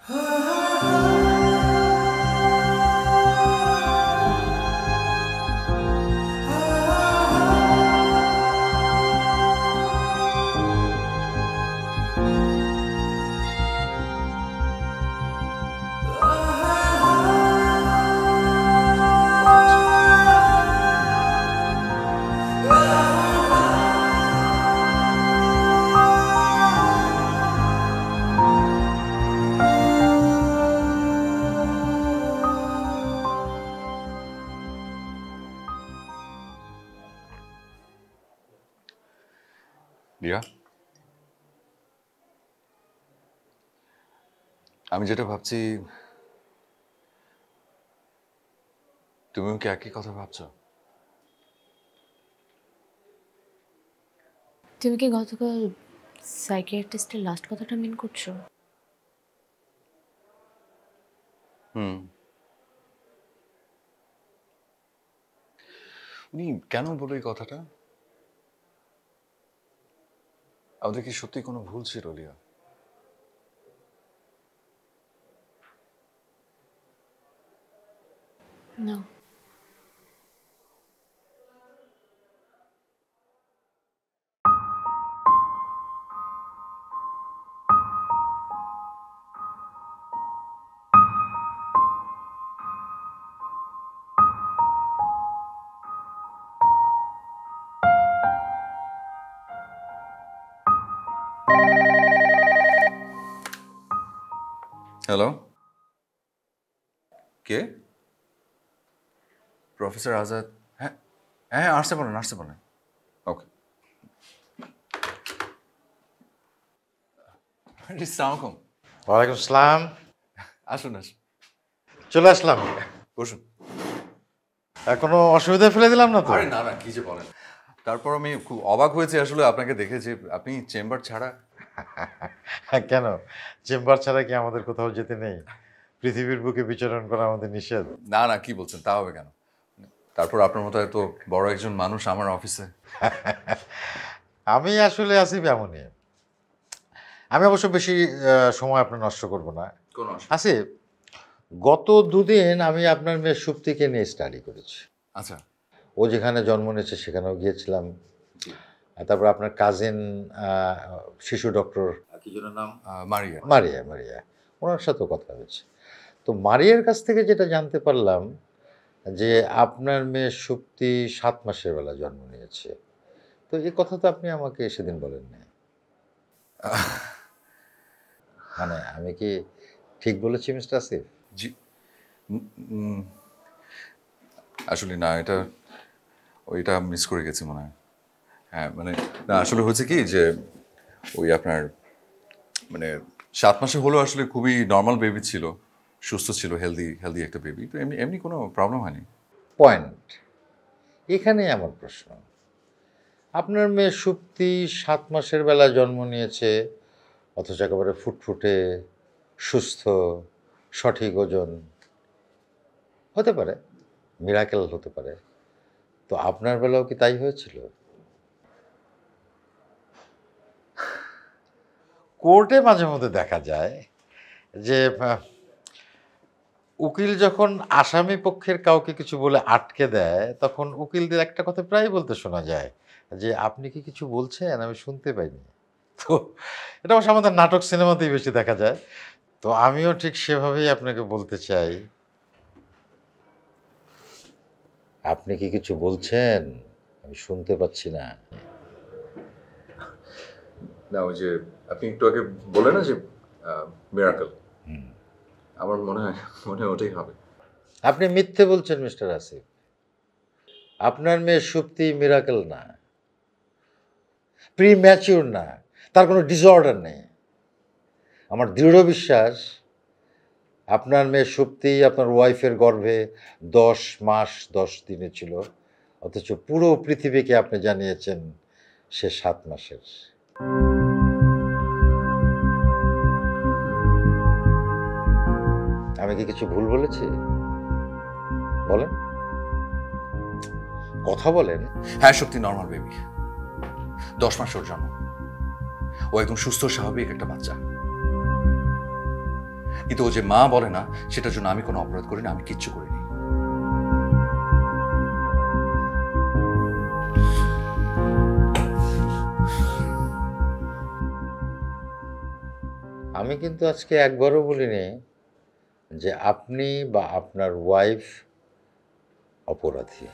রিয়া, আমি যেটা ভাবছি তুমিও কি একই কথা ভাবছো? তুমি কি গতকাল সাইকিয়াট্রিস্টের লাস্ট কথাটা মিন করছো? উনি কেন বলো এই কথাটা? আমাদের কি সত্যি কোনো ভুল ছিল রিয়া? না। হ্যালো, কে? প্রফেসর আজাদ? হ্যাঁ হ্যাঁ, আসতে বলেন, আসতে বলেন। ওকে। আসসালামু আলাইকুম। ওয়ালাইকুম আসসালাম। আসুন আসুন, চলে আসলাম। বসুন। কোনো অসুবিধায় ফেলে দিলাম না তো? আরে না না, কি যে বলেন। তারপর আমি খুব অবাক হয়েছি আসলে আপনাকে দেখে যে আপনি চেম্বার ছাড়া। কেন, চেম্বার ছাড়া কি আমাদের কোথাও যেতে নেই? পৃথিবীর বুকে বিচরণ করা আমাদের নিষেধ? না না, কি বলছেন, তা হবে কেন? তারপর আপনার মতো এত বড় একজন মানুষ আমার অফিসে। আমি আসলে আছি এমনই। আমি অবশ্য বেশি সময় আপনার নষ্ট করব না। কোন আছি, গত দুদিন আমি আপনার মেয়ে সুপ্তিকে নিয়ে স্টাডি করেছি। আচ্ছা। ও যেখানে জন্ম নিয়েছে সেখানেও গিয়েছিলাম। আর তারপর আপনার কাজিন শিশু ডক্টর, কি যেন নাম, মারিয়া। মারিয়া, মারিয়া, ওনার সাথেও কথা হয়েছে। তো মারিয়ার কাছ থেকে যেটা জানতে পারলাম যে আপনার মেয়ে সুপ্তি 7 মাসের বেলা জন্ম নিয়েছে। তো এই কথা তো আপনি আমাকে সেদিন বলেন না। মানে আমি কি ঠিক বলেছি মিস্টার আসিফ? জি। আসলে না, ওইটা মিস করে গেছি মনে হয়। হ্যাঁ মানে, না আসলে হয়েছে কি যে ওই আপনার মানে 7 মাসে হলেও আসলে খুবই নর্মাল বেবি ছিল, সুস্থ ছিল, হেলদি হেলদি একটা বেবি। তো এমনি এমনি কোনো প্রবলেম হয়নি। পয়েন্ট এখানেই আমার প্রশ্ন। আপনার মেয়ে সুপ্তি 7 মাসের বেলা জন্ম নিয়েছে, অথচ একেবারে ফুটফুটে, সুস্থ, সঠিক ওজন। হতে পারে, মিরাকেল হতে পারে। তো আপনার বেলাও কি তাই হয়েছিল? কোর্টে মাঝে মধ্যে দেখা যায় যে উকিল যখন আসামি পক্ষের কাউকে কিছু বলে আটকে দেয়, তখন উকিলদের একটা কথা প্রায় বলতে শোনা যায় যে আপনি কি কিছু বলছেন, আমি শুনতে পাইনি। তো এটা অবশ্য আমাদের নাটক সিনেমাতেই বেশি দেখা যায়। তো আমিও ঠিক সেভাবেই আপনাকে বলতে চাই, আপনি কি কিছু বলছেন, আমি শুনতে পাচ্ছি না। না ওই যে আপনি একটু আগে বললেন না যে মিরাকল, আমার মনে হয় ওটাই হবে। আপনি মিথ্যে বলছেন মিস্টার আসিফ। আপনার মেয়ে সুপ্তি মিরাকেল না, প্রিম্যাচিউর না, তার কোনো ডিসঅর্ডার নেই। আমার দৃঢ় বিশ্বাস আপনার মেয়ে সুপ্তি আপনার ওয়াইফের গর্ভে 10 মাস 10 দিনে ছিল, অথচ পুরো পৃথিবীকে আপনি জানিয়েছেন সে 7 মাসের। আমি কি কিছু ভুল বলেছি? বলেন, কথা বলেন। হ্যাঁ সত্যি নর্মাল বেবি, 10 মাস ওর জন্ম। ও একদম সুস্থ স্বাভাবিক একটা বাচ্চা। কিন্তু ও যে মা বলে না, সেটার জন্য আমি কোনো অপরাধ করিনি, আমি কিচ্ছু করিনি। আমি কিন্তু আজকে একবারও বলিনি যে আপনি বা আপনার ওয়াইফ অপরাধী।